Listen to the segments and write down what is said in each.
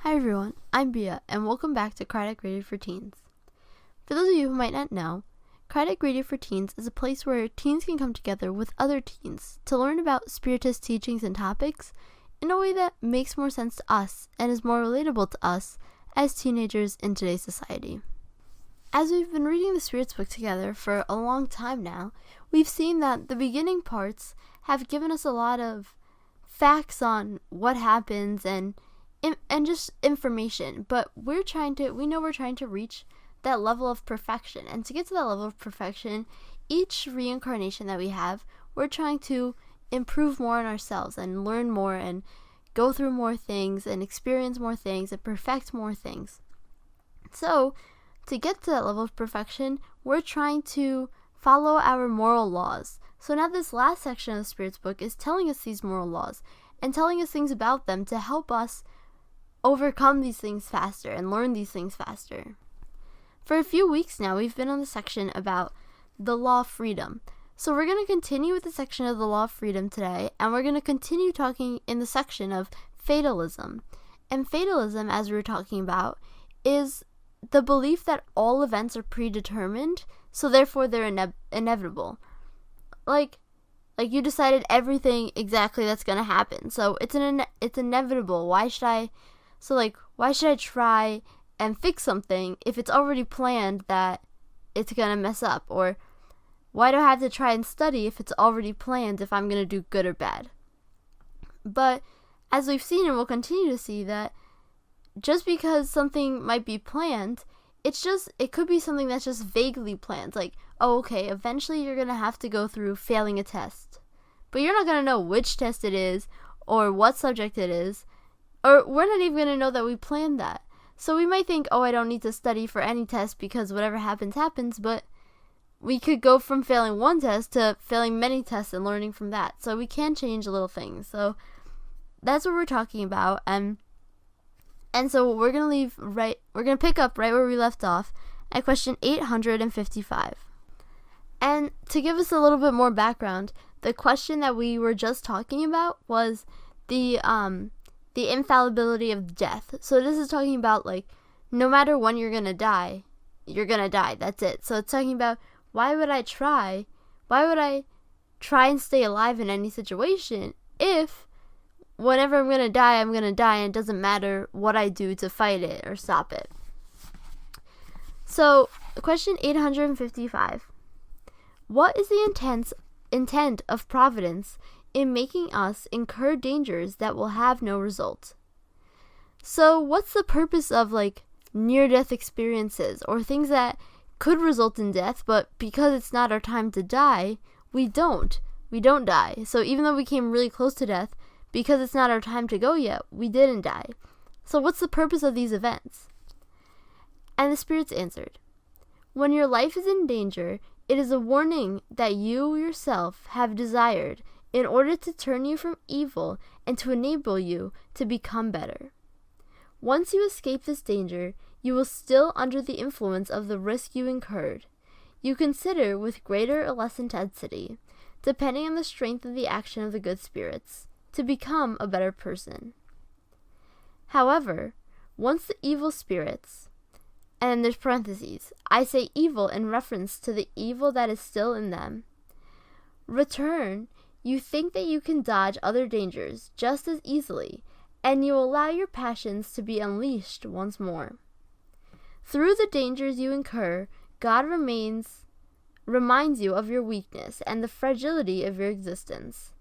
Hi everyone, I'm Bia, and welcome back to Craddock Radio for Teens. For those of you who might not know, Craddock Radio for Teens is a place where teens can come together with other teens to learn about Spiritist teachings and topics in a way that makes more sense to us and is more relatable to us as teenagers in today's society. As we've been reading the Spirits book together for a long time now, we've seen that the beginning parts have given us a lot of facts on what happens and just information, but we know we're trying to reach that level of perfection. And to get to that level of perfection, each reincarnation that we have, we're trying to improve more on ourselves and learn more and go through more things and experience more things and perfect more things. So, to get to that level of perfection, we're trying to follow our moral laws. So now this last section of the Spirits book is telling us these moral laws and telling us things about them to help us overcome these things faster and learn these things faster. For a few weeks now, we've been on the section about the law of freedom. So we're going to continue with the section of the law of freedom today, and we're going to continue talking in the section of fatalism. And fatalism, as we were talking about, is the belief that all events are predetermined, so therefore they're inevitable. Like you decided everything exactly that's going to happen, so it's inevitable. Why should I try and fix something if it's already planned that it's going to mess up? Or why do I have to try and study if it's already planned if I'm going to do good or bad? But as we've seen and we'll continue to see, that just because something might be planned, it could be something that's just vaguely planned. Like, oh, okay, eventually you're going to have to go through failing a test. But you're not going to know which test it is or what subject it is. Or we're not even going to know that we planned that. So we might think, oh, I don't need to study for any test because whatever happens, happens. But we could go from failing one test to failing many tests and learning from that. So we can change little things. So that's what we're talking about. And so we're going to pick up right where we left off at question 855. And to give us a little bit more background, the question that we were just talking about was the infallibility of death. So this is talking about, like, no matter when you're gonna die, that's it. So it's talking about why would I try and stay alive in any situation if whenever I'm gonna die and it doesn't matter what I do to fight it or stop it. So question 855. What is the intent of providence in making us incur dangers that will have no result? So what's the purpose of, like, near-death experiences or things that could result in death, but because it's not our time to die, we don't die. So even though we came really close to death, because it's not our time to go yet, we didn't die. So what's the purpose of these events? And the spirits answered, when your life is in danger, it is a warning that you yourself have desired in order to turn you from evil and to enable you to become better. Once you escape this danger, you will still under the influence of the risk you incurred. You consider with greater or less intensity, depending on the strength of the action of the good spirits, to become a better person. However, once the evil spirits, and there's parentheses, I say evil in reference to the evil that is still in them, return, you think that you can dodge other dangers just as easily, and you allow your passions to be unleashed once more. Through the dangers you incur, God reminds you of your weakness and the fragility of your existence.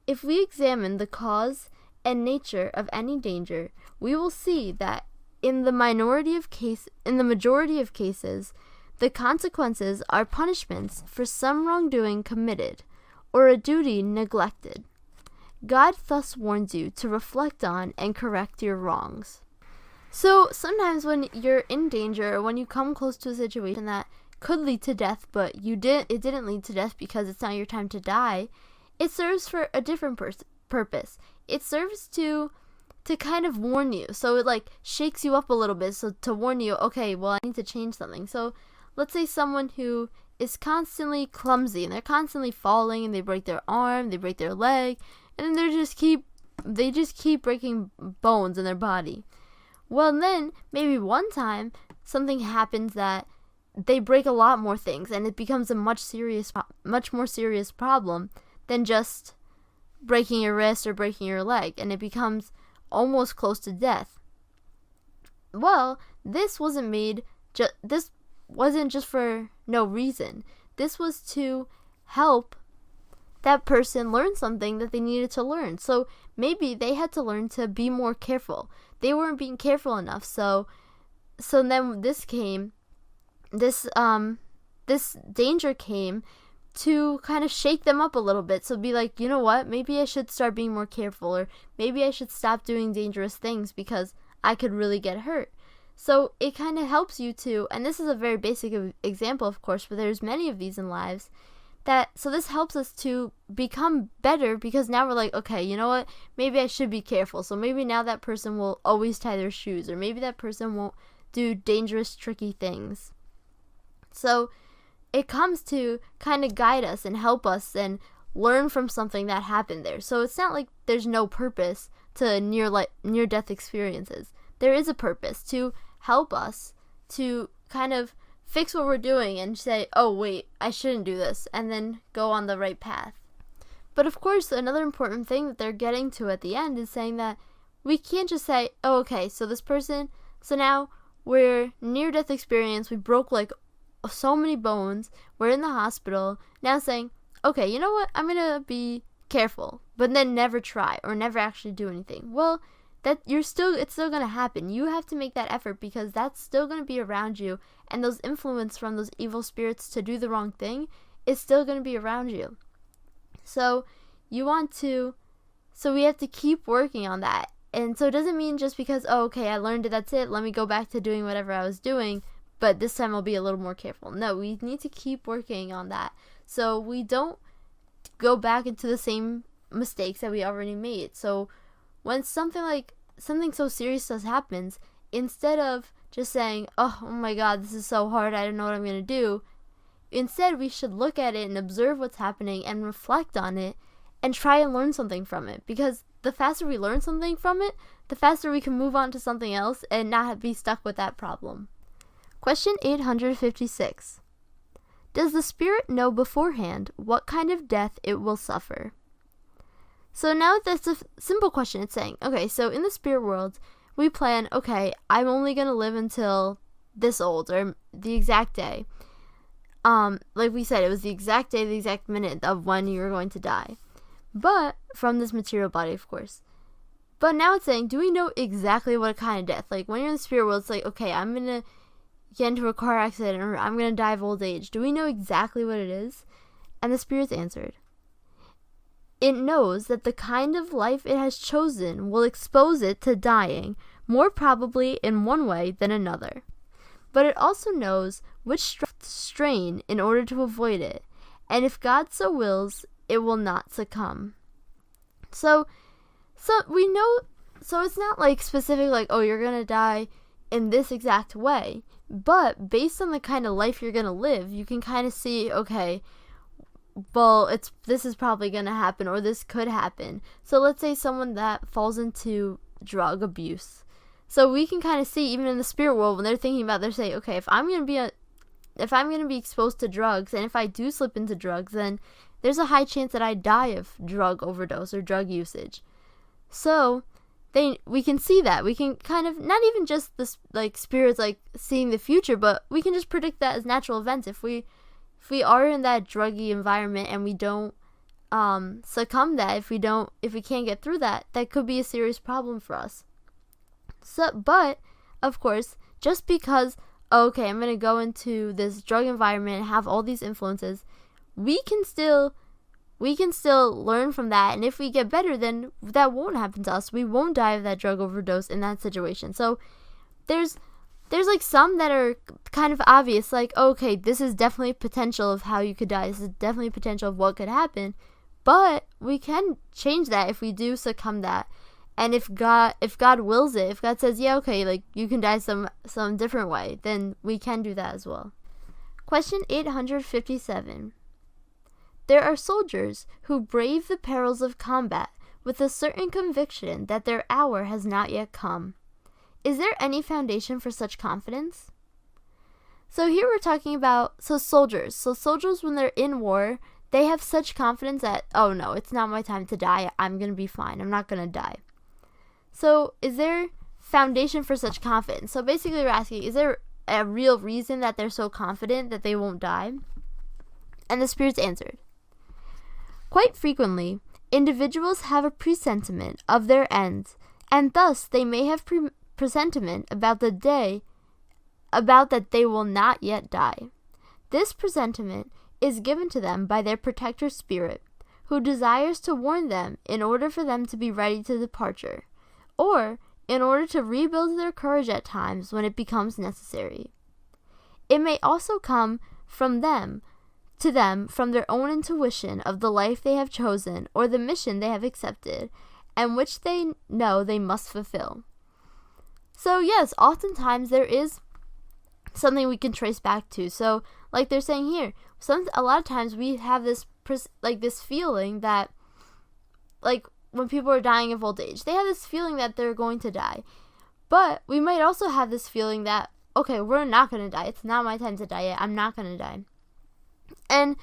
If we examine the cause and nature of any danger, we will see that in the majority of cases, the consequences are punishments for some wrongdoing committed or a duty neglected. God thus warns you to reflect on and correct your wrongs. So sometimes when you're in danger or when you come close to a situation that could lead to death, but it didn't lead to death because it's not your time to die, it serves for a different purpose. It serves to kind of warn you. So it, like, shakes you up a little bit, so to warn you, okay, well, I need to change something. So let's say someone who is constantly clumsy and they're constantly falling and they break their arm, they break their leg, and then they just keep breaking bones in their body. Well, then maybe one time something happens that they break a lot more things, and it becomes a much more serious problem than just breaking your wrist or breaking your leg, and it becomes almost close to death. Well, this wasn't just for no reason. This was to help that person learn something that they needed to learn. So maybe they had to learn to be more careful. They weren't being careful enough. So then this danger came to kind of shake them up a little bit. So be like, you know what? Maybe I should start being more careful, or maybe I should stop doing dangerous things because I could really get hurt. So it kind of helps you to, and this is a very basic example, of course, but there's many of these in lives, so this helps us to become better, because now we're like, okay, you know what? Maybe I should be careful. So maybe now that person will always tie their shoes, or maybe that person won't do dangerous, tricky things. So it comes to kind of guide us and help us and learn from something that happened there. So it's not like there's no purpose to near-death experiences. There is a purpose to help us to kind of fix what we're doing and say, oh wait, I shouldn't do this, and then go on the right path. But of course, another important thing that they're getting to at the end is saying that we can't just say, oh, okay, so now we're near-death experience, we broke like so many bones, we're in the hospital, now saying, okay, you know what, I'm gonna be careful, but then never try or never actually do anything. Well, it's still gonna happen. You have to make that effort, because that's still gonna be around you, and those influence from those evil spirits to do the wrong thing is still gonna be around you. So we have to keep working on that. And so it doesn't mean just because, oh, okay, I learned it, that's it, let me go back to doing whatever I was doing, but this time I'll be a little more careful. No, we need to keep working on that, so we don't go back into the same mistakes that we already made. So when something so serious happens, instead of just saying, oh my god, this is so hard, I don't know what I'm going to do, instead we should look at it and observe what's happening and reflect on it and try and learn something from it. Because the faster we learn something from it, the faster we can move on to something else and not be stuck with that problem. Question 856. Does the spirit know beforehand what kind of death it will suffer? So now that's a simple question. It's saying, okay, so in the spirit world, we plan, okay, I'm only going to live until this old, or the exact day. Like we said, it was the exact day, the exact minute of when you were going to die. But, from this material body, of course. But now it's saying, do we know exactly what kind of death? Like, when you're in the spirit world, it's like, okay, I'm going to get into a car accident, or I'm going to die of old age. Do we know exactly what it is? And the spirits answered, it knows that the kind of life it has chosen will expose it to dying, more probably in one way than another. But it also knows which strain in order to avoid it, and if God so wills, it will not succumb. So we know, so it's not like specific, like, oh, you're going to die in this exact way, but based on the kind of life you're going to live, you can kind of see, okay, well, this is probably going to happen, or this could happen. So let's say someone that falls into drug abuse. So we can kind of see, even in the spirit world, when they're thinking about, they're saying, okay, if I'm going to be exposed to drugs, and if I do slip into drugs, then there's a high chance that I die of drug overdose or drug usage. So we can see that. We can kind of, not even just this, like, spirits, like, seeing the future, but we can just predict that as natural events. If we are in that druggy environment and we don't succumb that, if we can't get through that, that could be a serious problem for us. So, but of course, just because, okay, I'm going to go into this drug environment and have all these influences, we can still learn from that, and if we get better, then that won't happen to us. We won't die of that drug overdose in that situation. So there's like some that are kind of obvious, like, okay, this is definitely potential of how you could die. This is definitely potential of what could happen. But we can change that if we do succumb that. And if God wills it, if God says, yeah, okay, like, you can die some different way, then we can do that as well. Question 857. There are soldiers who brave the perils of combat with a certain conviction that their hour has not yet come. Is there any foundation for such confidence? So here we're talking about soldiers. So soldiers, when they're in war, they have such confidence that, oh no, it's not my time to die. I'm going to be fine. I'm not going to die. So is there foundation for such confidence? So basically we're asking, is there a real reason that they're so confident that they won't die? And the spirits answered, quite frequently, individuals have a presentiment of their end, and thus they may have presentiment about the day, about that they will not yet die. This presentiment is given to them by their protector spirit, who desires to warn them in order for them to be ready to departure, or in order to rebuild their courage at times when it becomes necessary. It may also come from them, to them, from their own intuition of the life they have chosen or the mission they have accepted, and which they know they must fulfill. So yes, oftentimes there is something we can trace back to. So like they're saying here, a lot of times we have this feeling that, like, when people are dying of old age, they have this feeling that they're going to die. But we might also have this feeling that, okay, we're not going to die. It's not my time to die yet. I'm not going to die. And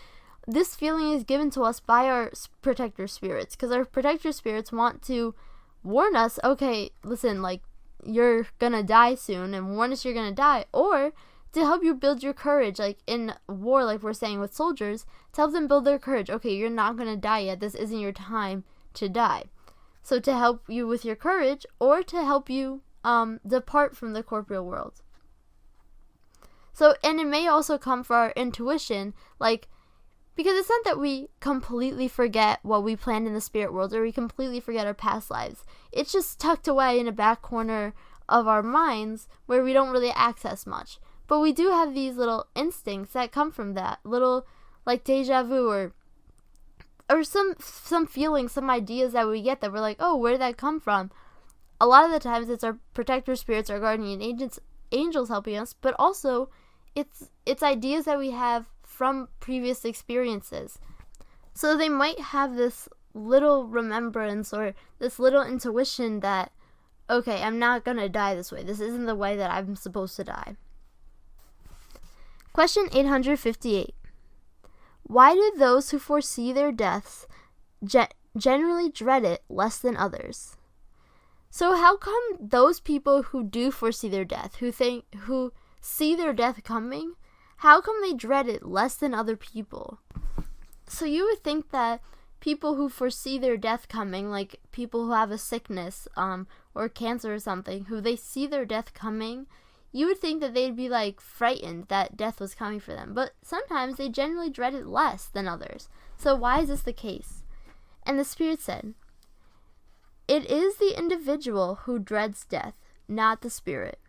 this feeling is given to us by our protector spirits, because our protector spirits want to warn us, okay, listen, like, you're going to die soon, and warn us you're going to die. Or to help you build your courage, like in war, like we're saying with soldiers, to help them build their courage. Okay, you're not going to die yet. This isn't your time to die. So to help you with your courage, or to help you depart from the corporeal world. So, and it may also come from our intuition, like, because it's not that we completely forget what we planned in the spirit world, or we completely forget our past lives. It's just tucked away in a back corner of our minds where we don't really access much. But we do have these little instincts that come from that, little, like, deja vu, or some feelings, some ideas that we get that we're like, oh, where did that come from? A lot of the times it's our protector spirits, our guardian angels helping us, but also it's ideas that we have from previous experiences. So they might have this little remembrance or this little intuition that, okay, I'm not going to die this way. This isn't the way that I'm supposed to die. Question 858. Why do those who foresee their deaths generally dread it less than others? So how come those people who do foresee their death, who see their death coming, how come they dread it less than other people? So you would think that people who foresee their death coming, like people who have a sickness, or cancer or something, who they see their death coming, you would think that they'd be like frightened that death was coming for them. But sometimes they generally dread it less than others. So why is this the case? And the spirit said, it is the individual who dreads death, not the spirit.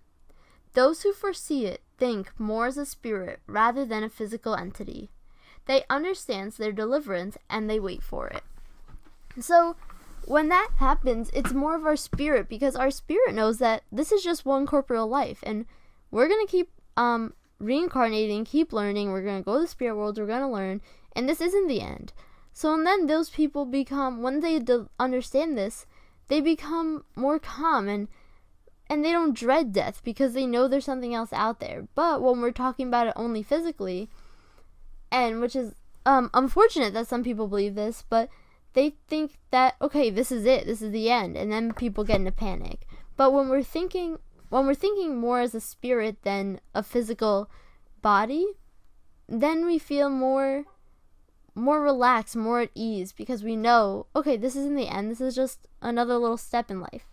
Those who foresee it think more as a spirit rather than a physical entity. They understand their deliverance and they wait for it. So when that happens, it's more of our spirit, because our spirit knows that this is just one corporeal life, and we're going to keep reincarnating, keep learning. We're going to go to the spirit world, we're going to learn, and this isn't the end. So and then those people become, when they understand this, they become more calm, and they don't dread death because they know there's something else out there. But when we're talking about it only physically, and which is unfortunate that some people believe this, but they think that, okay, this is it, this is the end, and then people get into panic. But when we're thinking more as a spirit than a physical body, then we feel more relaxed, more at ease, because we know, okay, this isn't the end, this is just another little step in life.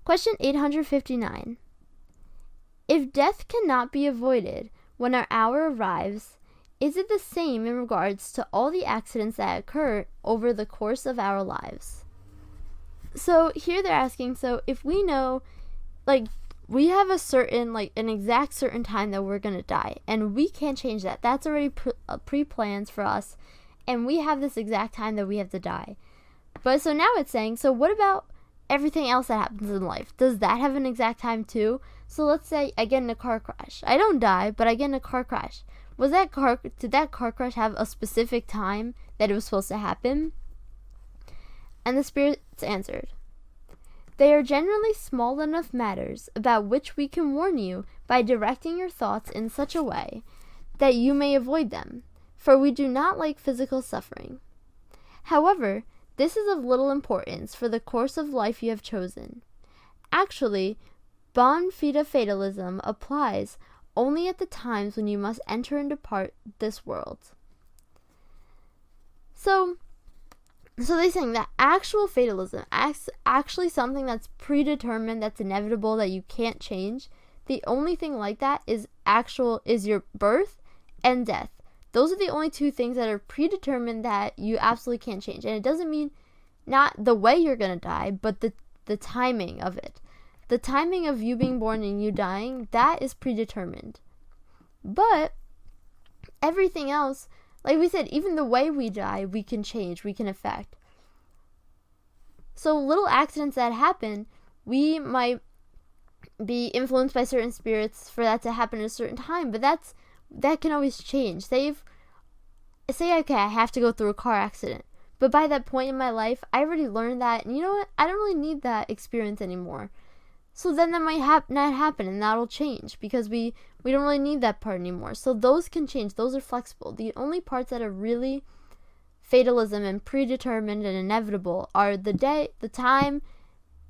Question 859. If death cannot be avoided when our hour arrives, is it the same in regards to all the accidents that occur over the course of our lives? So here they're asking, so if we know, like, we have a certain, like, an exact certain time that we're going to die, and we can't change that. That's already pre-planned for us, and we have this exact time that we have to die. But so now it's saying, so what about everything else that happens in life? Does that have an exact time too? So let's say I get in a car crash. I don't die, but I get in a car crash. Did that car crash have a specific time that it was supposed to happen? And the spirits answered, They are generally small enough matters about which we can warn you by directing your thoughts in such a way that you may avoid them, for we do not like physical suffering. However, this is of little importance for the course of life you have chosen. Actually, bona fide fatalism applies only at the times when you must enter and depart this world. So they're saying that actual fatalism, actually something that's predetermined, that's inevitable, that you can't change. The only thing like that is your birth and death. Those are the only two things that are predetermined that you absolutely can't change. And it doesn't mean not the way you're going to die, but the timing of it. The timing of you being born and you dying, that is predetermined. But everything else, like we said, even the way we die, we can change, we can affect. So little accidents that happen, we might be influenced by certain spirits for that to happen at a certain time, but that can always change. Say, okay, I have to go through a car accident, but by that point in my life, I already learned that, and you know what? I don't really need that experience anymore. So then that might not happen, and that'll change because we don't really need that part anymore. So those can change. Those are flexible. The only parts that are really fatalism and predetermined and inevitable are the day, the time,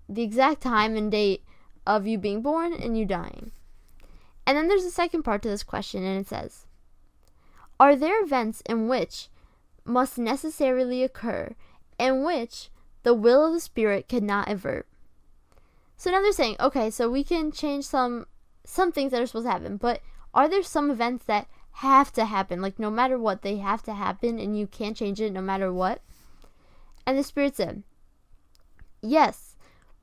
the exact time and date of you being born and you dying. And then there's a second part to this question, and it says, are there events in which must necessarily occur and which the will of the spirit cannot avert? So now they're saying, okay, so we can change some things that are supposed to happen, but are there some events that have to happen? Like, no matter what, they have to happen, and you can't change it no matter what? And the Spirit said, yes,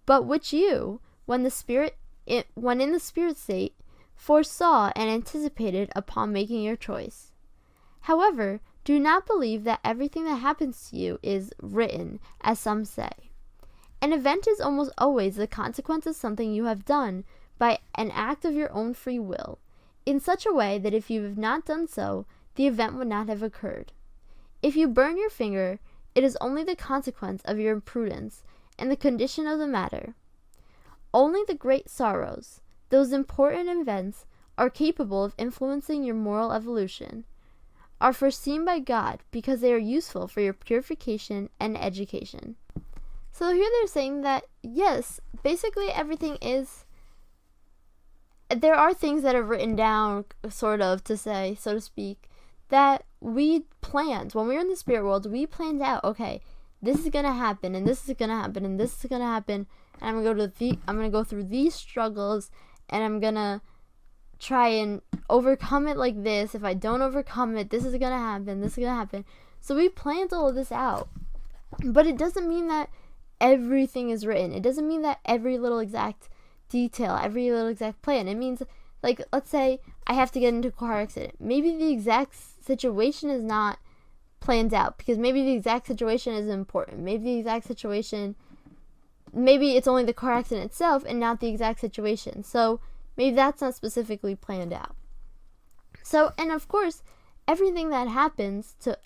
but which you, when in the Spirit state, foresaw and anticipated upon making your choice. However, do not believe that everything that happens to you is written, as some say. An event is almost always the consequence of something you have done by an act of your own free will, in such a way that if you have not done so, the event would not have occurred. If you burn your finger, it is only the consequence of your imprudence and the condition of the matter. Only the great sorrows, those important events, are capable of influencing your moral evolution, are foreseen by God because they are useful for your purification and education. So here they're saying that, yes, basically everything is, there are things that are written down, sort of, to say, so to speak, that we planned. When we were in the spirit world, we planned out, okay, this is going to happen, and this is going to happen, and this is going to happen, and I'm going to go through these struggles, and I'm going to try and overcome it like this. If I don't overcome it, this is going to happen, this is going to happen. So we planned all of this out. But it doesn't mean that everything is written. It doesn't mean that every little exact detail, every little exact plan. It means, like, let's say I have to get into a car accident. Maybe the exact situation is not planned out, because maybe the exact situation is important. Maybe the exact situation, maybe it's only the car accident itself and not the exact situation. So maybe that's not specifically planned out. So, and of course, everything that happens to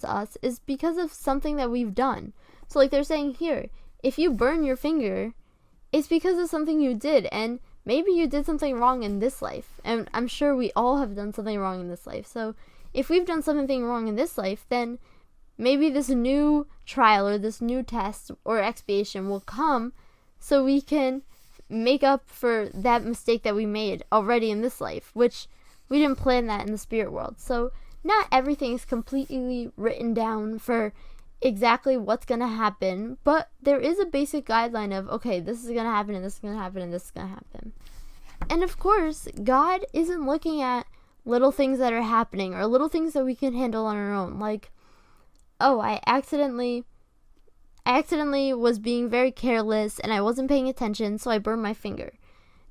us is because of something that we've done. So like they're saying here, if you burn your finger, it's because of something you did, and maybe you did something wrong in this life, and I'm sure we all have done something wrong in this life. So if we've done something wrong in this life, then maybe this new trial or this new test or expiation will come so we can make up for that mistake that we made already in this life, which we didn't plan that in the spirit world. So not everything is completely written down for exactly what's going to happen, but there is a basic guideline of, okay, this is going to happen, and this is going to happen, and this is going to happen. And of course, God isn't looking at little things that are happening or little things that we can handle on our own. Like, oh, I accidentally was being very careless and I wasn't paying attention, so I burned my finger.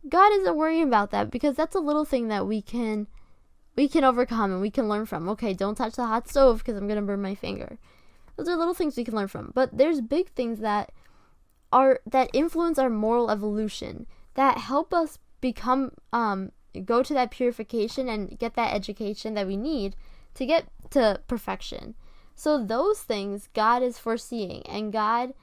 God isn't worrying about that, because that's a little thing that we can overcome and we can learn from. Okay, don't touch the hot stove because I'm going to burn my finger. Those are little things we can learn from. But there's big things that influence our moral evolution, that help us become, go to that purification and get that education that we need to get to perfection. So those things God is foreseeing, and God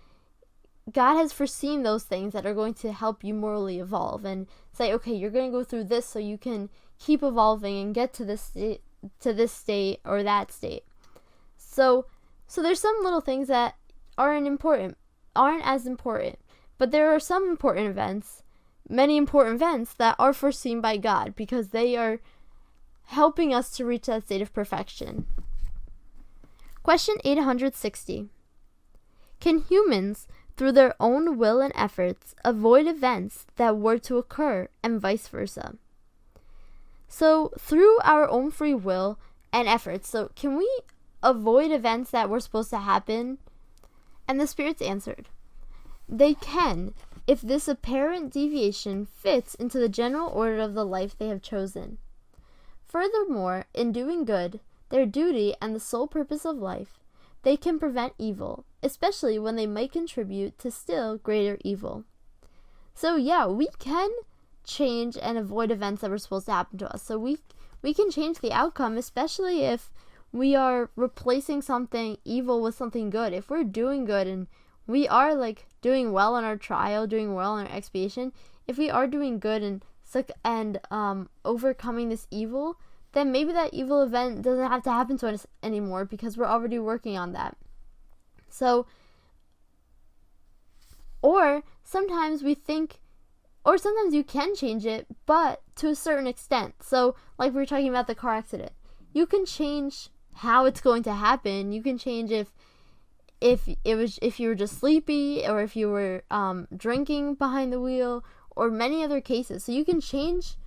God has foreseen those things that are going to help you morally evolve and say, okay, you're going to go through this so you can keep evolving and get to this state or that state. So there's some little things that aren't as important, but there are some important events, many important events that are foreseen by God because they are helping us to reach that state of perfection. Question 860. Can humans, through their own will and efforts, avoid events that were to occur and vice versa? So, through our own free will and efforts, so can we avoid events that were supposed to happen? And the spirits answered, they can, if this apparent deviation fits into the general order of the life they have chosen. Furthermore, in doing good, their duty and the sole purpose of life, they can prevent evil, especially when they might contribute to still greater evil. So yeah, we can change and avoid events that were supposed to happen to us. So we can change the outcome, especially if we are replacing something evil with something good. If we're doing good and we are like doing well in our trial, doing well in our expiation, if we are doing good and overcoming this evil, then maybe that evil event doesn't have to happen to us anymore because we're already working on that. So, or sometimes we think, or sometimes you can change it, but to a certain extent. So, like we were talking about the car accident, you can change how it's going to happen. You can change if you were just sleepy, or if you were drinking behind the wheel, or many other cases. So you can change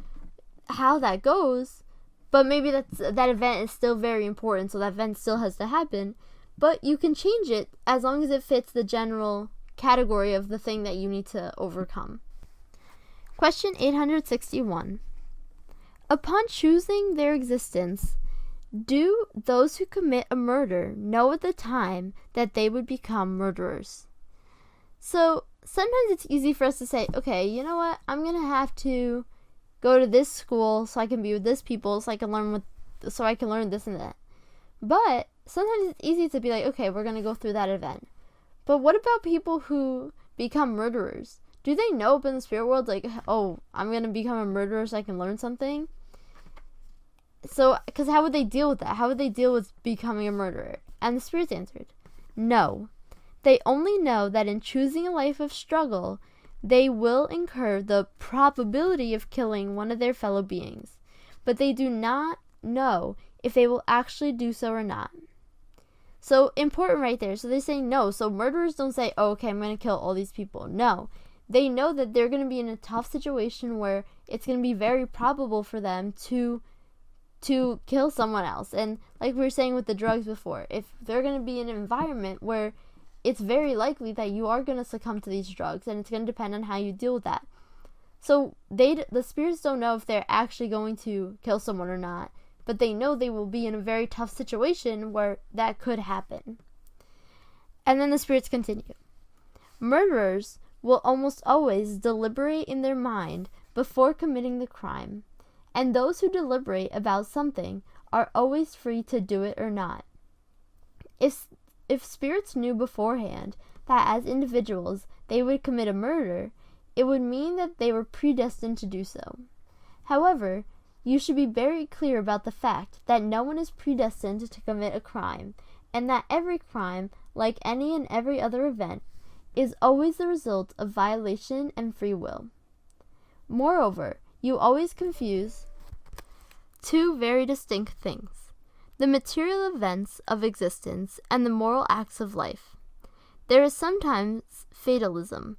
how that goes, but maybe that event is still very important, so that event still has to happen. But you can change it as long as it fits the general category of the thing that you need to overcome. Question 861. Upon choosing their existence, do those who commit a murder know at the time that they would become murderers? So sometimes it's easy for us to say, okay, you know what, I'm going to have to go to this school so I can be with this people, so I can learn this and that. But sometimes it's easy to be like, okay, we're going to go through that event. But what about people who become murderers? Do they know up in the spirit world, like, oh, I'm going to become a murderer so I can learn something? So, because how would they deal with that? How would they deal with becoming a murderer? And the spirits answered, no. They only know that in choosing a life of struggle, they will incur the probability of killing one of their fellow beings, but they do not know if they will actually do so or not. So, important right there. So, they're saying no. So, murderers don't say, oh, okay, I'm going to kill all these people. No. They know that they're going to be in a tough situation where it's going to be very probable for them to kill someone else. And like we were saying with the drugs before, if they're going to be in an environment where it's very likely that you are going to succumb to these drugs, and it's going to depend on how you deal with that. So the spirits don't know if they're actually going to kill someone or not, but they know they will be in a very tough situation where that could happen. And then the spirits continue. Murderers will almost always deliberate in their mind before committing the crime, and those who deliberate about something are always free to do it or not. If spirits knew beforehand that as individuals they would commit a murder, it would mean that they were predestined to do so. However, you should be very clear about the fact that no one is predestined to commit a crime, and that every crime, like any and every other event, is always the result of violation and free will. Moreover, you always confuse two very distinct things: the material events of existence and the moral acts of life. There is sometimes fatalism.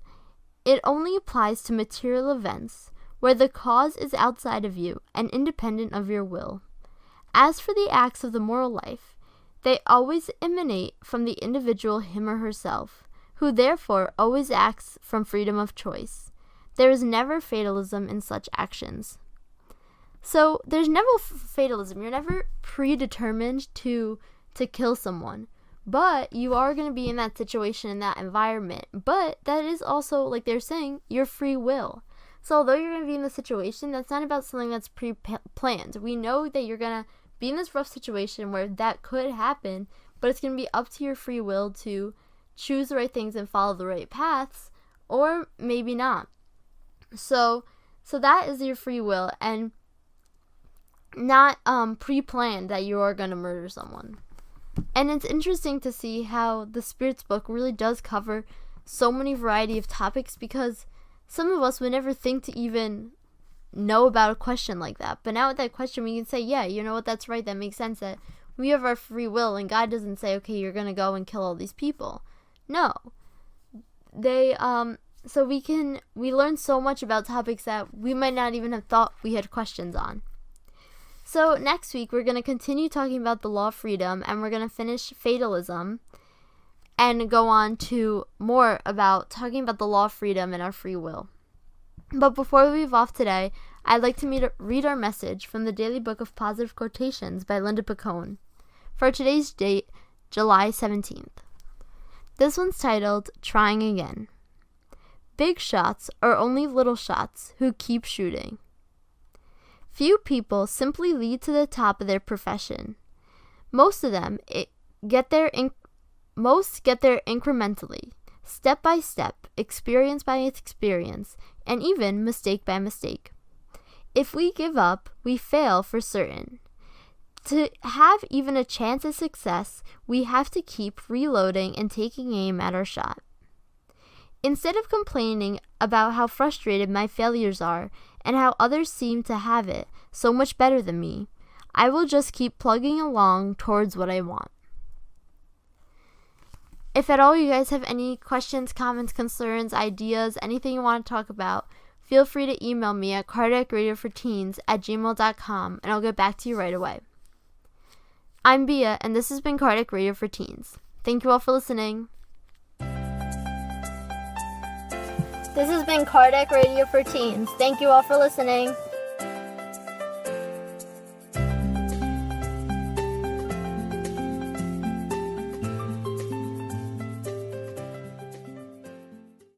It only applies to material events, where the cause is outside of you and independent of your will. As for the acts of the moral life, they always emanate from the individual him or herself, who therefore always acts from freedom of choice. There is never fatalism in such actions. So there's never fatalism. You're never predetermined to kill someone. But you are going to be in that situation, in that environment. But that is also, like they're saying, your free will. So although you're going to be in the situation, that's not about something that's pre-planned. We know that you're going to be in this rough situation where that could happen, but it's going to be up to your free will to choose the right things and follow the right paths, or maybe not. So that is your free will, and not pre-planned that you are going to murder someone. And it's interesting to see how the Spirits book really does cover so many variety of topics, because some of us would never think to even know about a question like that. But now with that question, we can say, yeah, you know what, that's right, that makes sense, that we have our free will, and God doesn't say, okay, you're going to go and kill all these people. No. So we learn so much about topics that we might not even have thought we had questions on. So next week, we're going to continue talking about the law of freedom, and we're going to finish fatalism and go on to more about talking about the law of freedom and our free will. But before we leave off today, I'd like to read our message from the Daily Book of Positive Quotations by Linda Picone for today's date, July 17th. This one's titled, Trying Again. Big shots are only little shots who keep shooting. Few people simply lead to the top of their profession. Most of them get there incrementally, step by step, experience by experience, and even mistake by mistake. If we give up, we fail for certain. To have even a chance at success, we have to keep reloading and taking aim at our shot. Instead of complaining about how frustrated my failures are and how others seem to have it so much better than me, I will just keep plugging along towards what I want. If at all you guys have any questions, comments, concerns, ideas, anything you want to talk about, feel free to email me at cardiacradioforteens@gmail.com, and I'll get back to you right away. I'm Bia, and this has been Cardiac Radio for Teens. Thank you all for listening. This has been Cardiac Radio for Teens. Thank you all for listening.